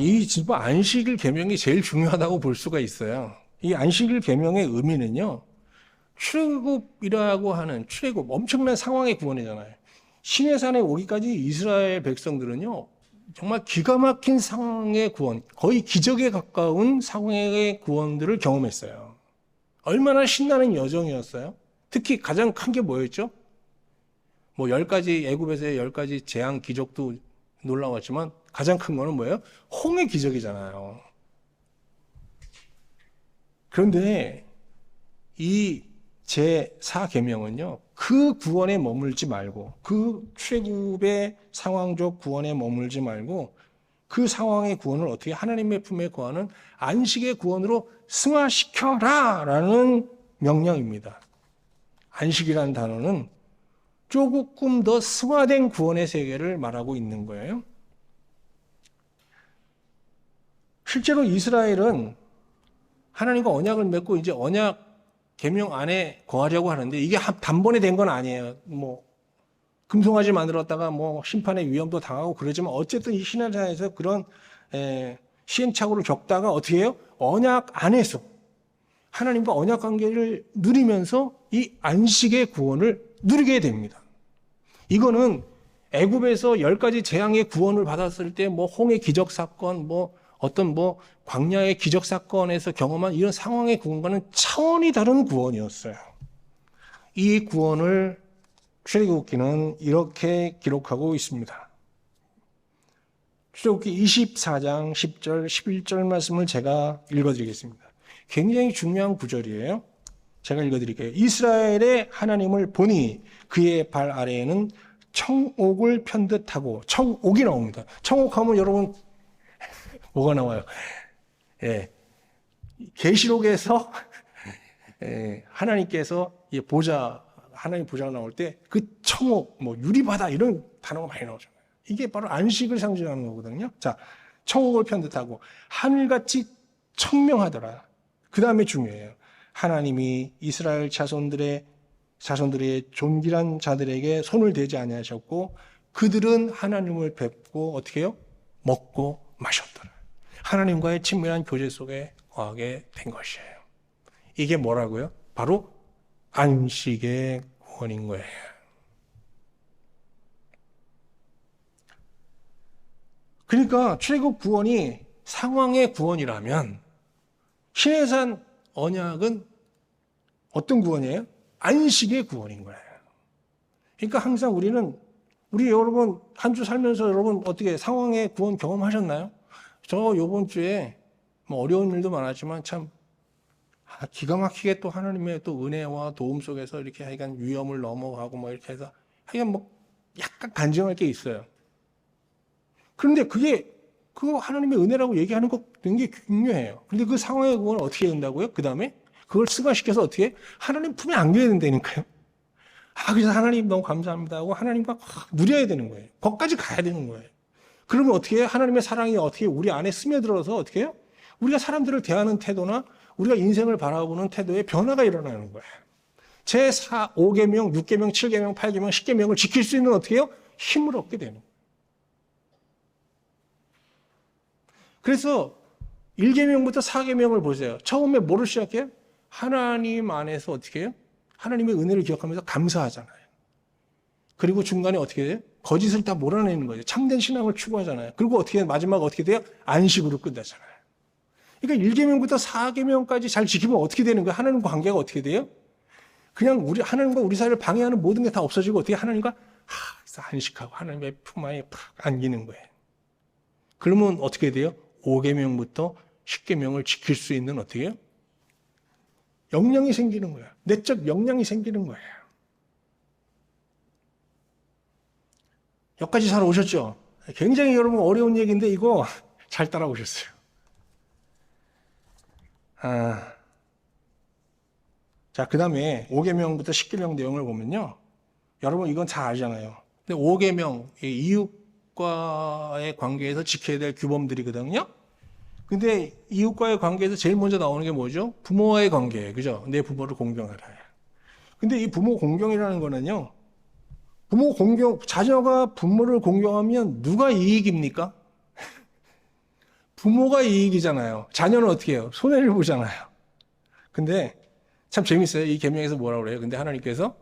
S1: 이 안식일 계명이 제일 중요하다고 볼 수가 있어요. 이 안식일 계명의 의미는요, 출애굽이라고 하는 출애굽, 엄청난 상황의 구원이잖아요. 시내산에 오기까지 이스라엘 백성들은요, 정말 기가 막힌 상황의 구원, 거의 기적에 가까운 상황의 구원들을 경험했어요. 얼마나 신나는 여정이었어요. 특히 가장 큰 게 뭐였죠? 10가지, 애굽에서의 10가지 재앙 기적도 놀라웠지만 가장 큰 거는 뭐예요? 홍해 기적이잖아요. 그런데 이 제4계명은요, 그 구원에 머물지 말고, 그 출애굽의 상황적 구원에 머물지 말고, 그 상황의 구원을 어떻게 하나님의 품에 거하는 안식의 구원으로 승화시켜라! 라는 명령입니다. 안식이라는 단어는 조금 더 승화된 구원의 세계를 말하고 있는 거예요. 실제로 이스라엘은 하나님과 언약을 맺고 이제 언약 계명 안에 거하려고 하는데 이게 단번에 된 건 아니에요. 금송아지 만들었다가 심판의 위험도 당하고 그러지만 어쨌든 이 신앙생활에서 그런 시행착오를 겪다가 어떻게 해요? 언약 안에서 하나님과 언약 관계를 누리면서 이 안식의 구원을 누리게 됩니다. 이거는 애굽에서 10가지 재앙의 구원을 받았을 때 홍해 기적 사건, 어떤 광야의 기적 사건에서 경험한 이런 상황의 구원과는 차원이 다른 구원이었어요. 이 구원을 출애굽기는 이렇게 기록하고 있습니다. 출애굽기 24장 10절, 11절 말씀을 제가 읽어드리겠습니다. 굉장히 중요한 구절이에요. 제가 읽어드릴게요. 이스라엘의 하나님을 보니 그의 발 아래에는 청옥을 편듯하고, 청옥이 나옵니다. 청옥하면 여러분 뭐가 나와요? 계시록에서 하나님께서 하나님 보좌가 나올 때 그 청옥, 유리바다 이런 단어가 많이 나오잖아요. 이게 바로 안식을 상징하는 거거든요. 자, 청옥을 편듯하고 하늘같이 청명하더라. 그 다음에 중요해요. 하나님이 이스라엘 자손들의 존귀한 자들에게 손을 대지 아니하셨고 그들은 하나님을 뵙고 어떻게 해요? 먹고 마셨더라. 하나님과의 친밀한 교제 속에 거하게 된 것이에요. 이게 뭐라고요? 바로 안식의 구원인 거예요. 그러니까 출애굽 구원이 상황의 구원이라면 시내산 언약은 어떤 구원이에요? 안식의 구원인 거예요. 그러니까 항상 우리 여러분 한 주 살면서 여러분 어떻게 상황의 구원 경험하셨나요? 저 요번 주에 어려운 일도 많았지만 참 기가 막히게 또 하나님의 또 은혜와 도움 속에서 이렇게 하여간 위험을 넘어가고 이렇게 해서 하여간 약간 간증할 게 있어요. 그런데 그 하나님의 은혜라고 얘기하는 거 굉장히 중요해요. 근데 그 상황의 구원을 어떻게 된다고요? 그 다음에 그걸 승화시켜서 어떻게 하나님 품에 안겨야 된다니까요. 그래서 하나님 너무 감사합니다 하고 하나님과 누려야 되는 거예요. 거기까지 가야 되는 거예요. 그러면 어떻게 해요? 하나님의 사랑이 어떻게 우리 안에 스며들어서 어떻게 해요? 우리가 사람들을 대하는 태도나 우리가 인생을 바라보는 태도에 변화가 일어나는 거예요. 제4, 5계명, 6계명, 7계명, 8계명, 10계명을 지킬 수 있는 어떻게 해요? 힘을 얻게 되는 거예요. 그래서 1계명부터 4계명을 보세요. 처음에 뭐를 시작해요? 하나님 안에서 어떻게 해요? 하나님의 은혜를 기억하면서 감사하잖아요. 그리고 중간에 어떻게 돼요? 거짓을 다 몰아내는 거죠. 참된 신앙을 추구하잖아요. 그리고 어떻게 마지막 어떻게 돼요? 안식으로 끝나잖아요. 그러니까 1계명부터 4계명까지 잘 지키면 어떻게 되는 거예요? 하나님과 관계가 어떻게 돼요? 그냥 하나님과 우리 사이를 방해하는 모든 게 다 없어지고 어떻게 하나님과 안식하고 하나님의 품 안에 팍 안기는 거예요. 그러면 어떻게 돼요? 5계명부터 10계명을 지킬 수 있는 어떻게 해요? 역량이 생기는 거예요. 내적 역량이 생기는 거예요. 여기까지 잘 오셨죠? 굉장히 여러분 어려운 얘기인데 이거 잘 따라오셨어요. 자, 그 다음에 5계명부터 10계명 내용을 보면요. 여러분 이건 잘 알잖아요. 근데 5계명, 이웃과의 관계에서 지켜야 될 규범들이거든요. 근데 이웃과의 관계에서 제일 먼저 나오는 게 뭐죠? 부모와의 관계예요. 그죠? 내 부모를 공경하라. 근데 이 부모 공경이라는 거는요. 자녀가 부모를 공경하면 누가 이익입니까? 부모가 이익이잖아요. 자녀는 어떻게 해요? 손해를 보잖아요. 근데 참 재밌어요. 이 계명에서 뭐라고 그래요? 근데 하나님께서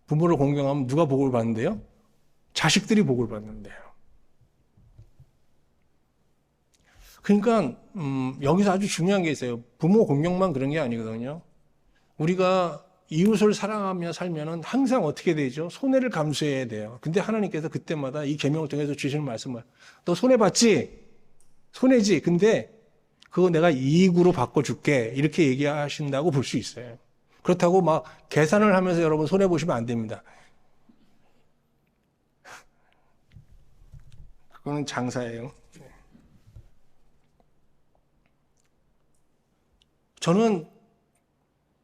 S1: 부모를 공경하면 누가 복을 받는데요? 자식들이 복을 받는데요. 그러니까 여기서 아주 중요한 게 있어요. 부모 공경만 그런 게 아니거든요. 우리가 이웃을 사랑하며 살면은 항상 어떻게 되죠? 손해를 감수해야 돼요. 근데 하나님께서 그때마다 이 계명을 통해서 주시는 말씀은 너 손해 봤지? 손해지. 근데 그거 내가 이익으로 바꿔줄게. 이렇게 얘기하신다고 볼 수 있어요. 그렇다고 막 계산을 하면서 여러분 손해보시면 안 됩니다. 그거는 장사예요. 저는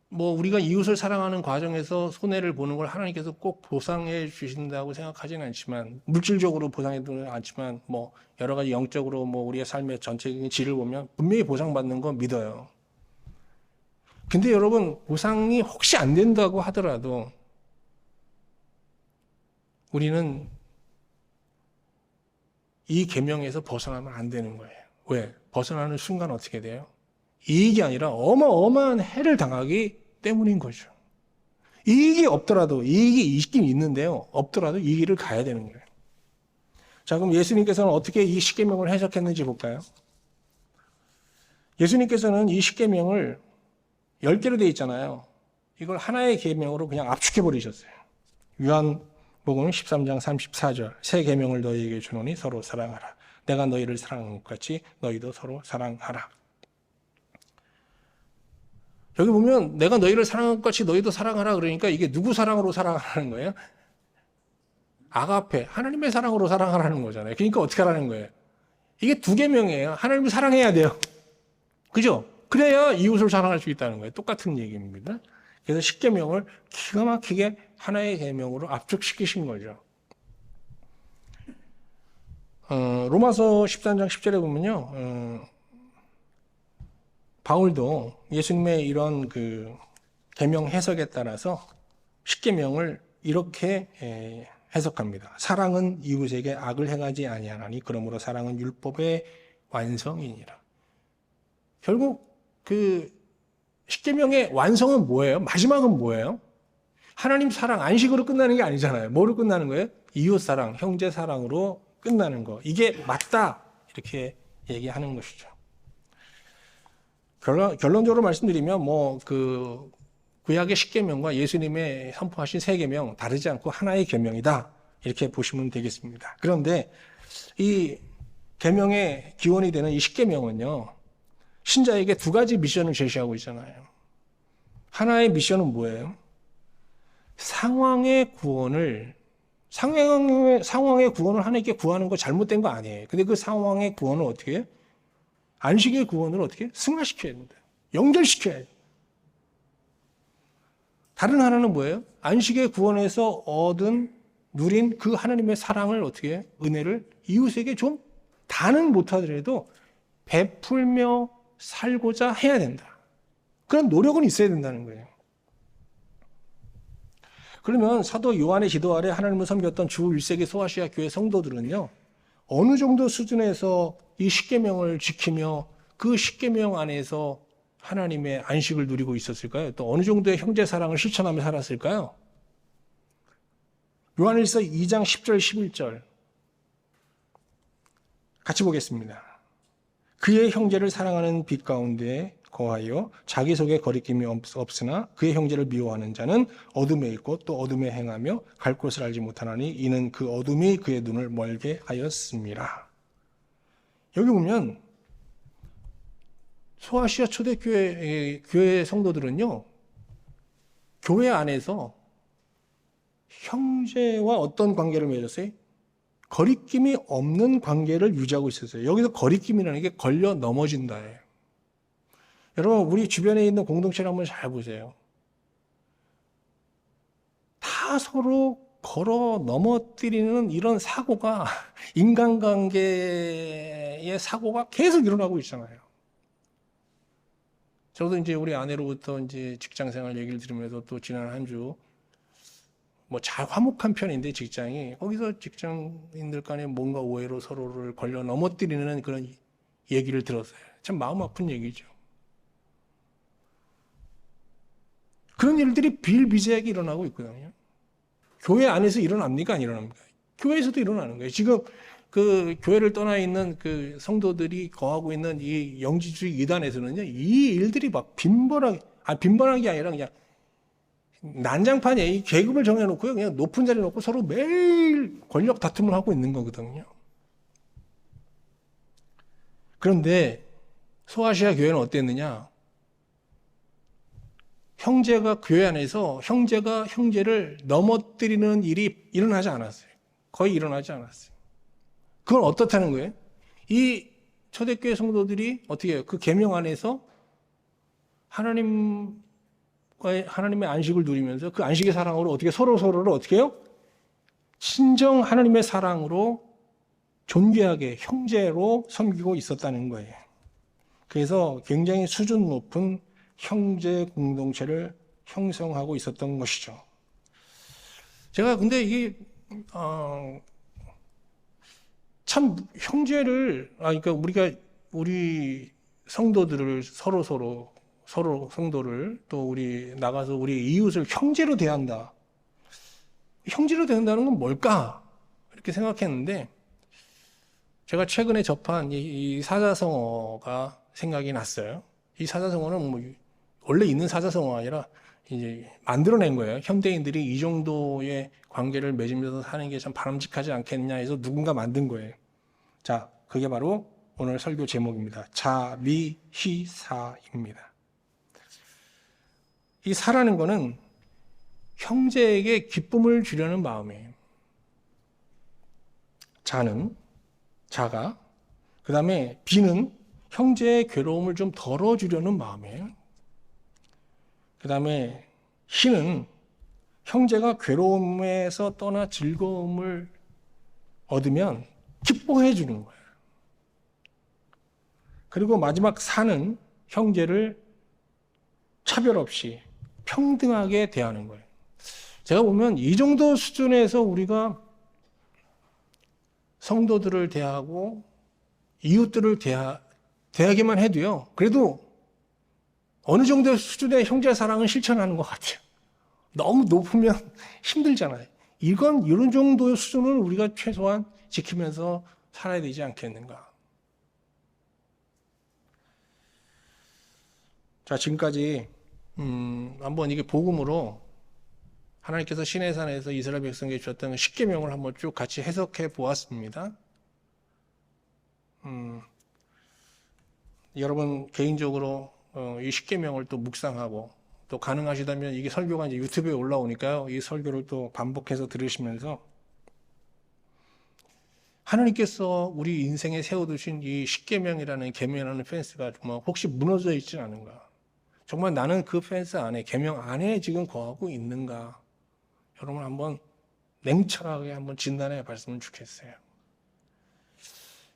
S1: 뭐 우리가 이웃을 사랑하는 과정에서 손해를 보는 걸 하나님께서 꼭 보상해 주신다고 생각하지는 않지만, 물질적으로 보상해 주는 않지만, 뭐 여러 가지 영적으로 뭐 우리의 삶의 전체적인 질을 보면 분명히 보상받는 건 믿어요. 근데 여러분, 보상이 혹시 안 된다고 하더라도 우리는 이 계명에서 벗어나면 안 되는 거예요. 왜? 벗어나는 순간 어떻게 돼요? 이익이 아니라 어마어마한 해를 당하기 때문인 거죠. 이익이 없더라도, 이익이 있긴 있는데요, 없더라도 이 길을 가야 되는 거예요. 자, 그럼 예수님께서는 어떻게 이 십계명을 해석했는지 볼까요? 예수님께서는 이 십계명을 10개로 되어 있잖아요. 이걸 하나의 계명으로 그냥 압축해 버리셨어요. 요한복음 13장 34절, 새 계명을 너희에게 주노니 서로 사랑하라. 내가 너희를 사랑한 것 같이 너희도 서로 사랑하라. 여기 보면 내가 너희를 사랑한 것 같이 너희도 사랑하라 그러니까 이게 누구 사랑으로 사랑하라는 거예요? 아가페, 하나님의 사랑으로 사랑하라는 거잖아요. 그러니까 어떻게 하라는 거예요? 이게 두 계명이에요. 하나님을 사랑해야 돼요. 그죠? 그래야 이웃을 사랑할 수 있다는 거예요. 똑같은 얘기입니다. 그래서 십계명을 기가 막히게 하나의 계명으로 압축시키신 거죠. 로마서 13장 10절에 보면요, 바울도 예수님의 이런 그 계명 해석에 따라서 십계명을 이렇게 해석합니다. 사랑은 이웃에게 악을 행하지 아니하나니 그러므로 사랑은 율법의 완성이니라. 결국 그 십계명의 완성은 뭐예요? 마지막은 뭐예요? 하나님 사랑, 안식으로 끝나는 게 아니잖아요. 뭐로 끝나는 거예요? 이웃 사랑, 형제 사랑으로 끝나는 거. 이게 맞다, 이렇게 얘기하는 것이죠. 결론적으로 말씀드리면 뭐 그 구약의 십계명과 예수님의 선포하신 세 계명 다르지 않고 하나의 계명이다, 이렇게 보시면 되겠습니다. 그런데 이 계명의 기원이 되는 이 십계명은요, 신자에게 두 가지 미션을 제시하고 있잖아요. 하나의 미션은 뭐예요? 상황의 구원을 하나님께 구하는 거 잘못된 거 아니에요. 근데 그 상황의 구원을 어떻게 해요? 안식의 구원을 어떻게 승화시켜야 된다. 연결시켜야 돼요. 다른 하나는 뭐예요? 안식의 구원에서 누린 그 하나님의 사랑을 어떻게 해요? 은혜를 이웃에게 좀 다는 못하더라도 베풀며 살고자 해야 된다. 그런 노력은 있어야 된다는 거예요. 그러면 사도 요한의 지도 아래 하나님을 섬겼던 주 1세기 소아시아 교회 성도들은요, 어느 정도 수준에서 이 십계명을 지키며 그 십계명 안에서 하나님의 안식을 누리고 있었을까요? 또 어느 정도의 형제 사랑을 실천하며 살았을까요? 요한일서 2장 10절 11절 같이 보겠습니다. 그의 형제를 사랑하는 빛 가운데 거하여 자기 속에 거리낌이 없으나 그의 형제를 미워하는 자는 어둠에 있고 또 어둠에 행하며 갈 곳을 알지 못하나니 이는 그 어둠이 그의 눈을 멀게 하였습니다. 여기 보면 소아시아 초대교회 교회 성도들은요, 교회 안에서 형제와 어떤 관계를 맺었어요? 거리낌이 없는 관계를 유지하고 있었어요. 여기서 거리낌이라는 게 걸려 넘어진다예요. 여러분, 우리 주변에 있는 공동체를 한번 잘 보세요. 다 서로 걸어 넘어뜨리는 이런 사고가, 인간관계의 사고가 계속 일어나고 있잖아요. 저도 이제 우리 아내로부터 이제 직장생활 얘기를 들으면서 또 지난 한 주 뭐 잘 화목한 편인데 직장이, 거기서 직장인들 간에 뭔가 오해로 서로를 걸려 넘어뜨리는 그런 얘기를 들었어요. 참 마음 아픈 얘기죠. 그런 일들이 비일비재하게 일어나고 있거든요. 교회 안에서 일어납니까? 안 일어납니까? 교회에서도 일어나는 거예요. 지금 그 교회를 떠나 있는 그 성도들이 거하고 있는 이 영지주의 이단에서는요, 이 일들이 막 빈번한 게 아니라 그냥 난장판에 이 계급을 정해놓고요, 그냥 높은 자리에 놓고 서로 매일 권력 다툼을 하고 있는 거거든요. 그런데 소아시아 교회는 어땠느냐? 형제가 교회 안에서 형제가 형제를 넘어뜨리는 일이 일어나지 않았어요. 거의 일어나지 않았어요. 그건 어떻다는 거예요? 이 초대교회 성도들이 어떻게 해요? 그 계명 안에서 하나님의 안식을 누리면서 그 안식의 사랑으로 어떻게 서로를 어떻게 해요? 친정 하나님의 사랑으로 존귀하게 형제로 섬기고 있었다는 거예요. 그래서 굉장히 수준 높은 형제 공동체를 형성하고 있었던 것이죠. 제가 근데 이게 참 형제를 그러니까 우리 성도들을 서로 성도를 또 우리 나가서 우리 이웃을 형제로 대한다. 형제로 대한다는 건 뭘까? 이렇게 생각했는데 제가 최근에 접한 이 사자성어가 생각이 났어요. 이 사자성어는 뭐 원래 있는 사자성어가 아니라 이제 만들어낸 거예요. 현대인들이 이 정도의 관계를 맺으면서 사는 게 참 바람직하지 않겠냐 해서 누군가 만든 거예요. 자, 그게 바로 오늘 설교 제목입니다. 자미희사입니다. 이 사라는 거는 형제에게 기쁨을 주려는 마음이에요. 자가, 그 다음에 비는 형제의 괴로움을 좀 덜어주려는 마음이에요. 그 다음에 희는 형제가 괴로움에서 떠나 즐거움을 얻으면 기뻐해 주는 거예요. 그리고 마지막 사는 형제를 차별 없이 평등하게 대하는 거예요. 제가 보면 이 정도 수준에서 우리가 성도들을 대하고 이웃들을 대하기만 해도요, 그래도 어느 정도 수준의 형제 사랑은 실천하는 것 같아요. 너무 높으면 힘들잖아요. 이런 정도의 수준을 우리가 최소한 지키면서 살아야 되지 않겠는가. 자, 지금까지 한번 이게 복음으로 하나님께서 시내산에서 이스라엘 백성에게 주셨던 십계명을 한번 쭉 같이 해석해 보았습니다. 여러분 개인적으로 이 십계명을 또 묵상하고 또 가능하시다면 이게 설교가 이제 유튜브에 올라오니까요. 이 설교를 또 반복해서 들으시면서 하나님께서 우리 인생에 세워두신 이 십계명이라는 계명이라는 펜스가 정말 혹시 무너져 있지 않은가? 정말 나는 그 펜스 안에 계명 안에 지금 거하고 있는가? 여러분 한번 냉철하게 한번 진단해 봤으면 좋겠어요.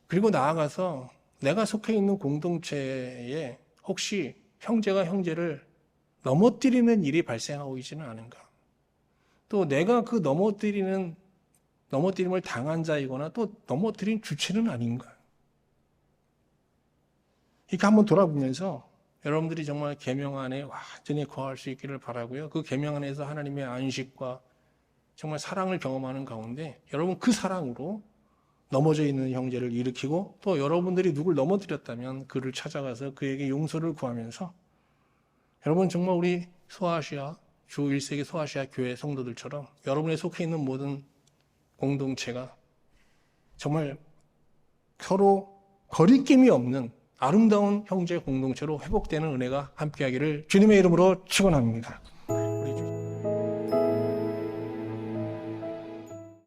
S1: 그리고 나아가서 내가 속해 있는 공동체에 혹시 형제가 형제를 넘어뜨리는 일이 발생하고 있지는 않은가? 또 내가 그 넘어뜨림을 당한 자이거나 또 넘어뜨린 주체는 아닌가? 이렇게 한번 돌아보면서 여러분들이 정말 계명 안에 완전히 거할 수 있기를 바라고요. 그 계명 안에서 하나님의 안식과 정말 사랑을 경험하는 가운데 여러분 그 사랑으로 넘어져 있는 형제를 일으키고 또 여러분들이 누굴 넘어뜨렸다면 그를 찾아가서 그에게 용서를 구하면서 여러분 정말 우리 소아시아 주 1세기 소아시아 교회 성도들처럼 여러분의 속해 있는 모든 공동체가 정말 서로 거리낌이 없는 아름다운 형제 공동체로 회복되는 은혜가 함께하기를 주님의 이름으로 축원합니다.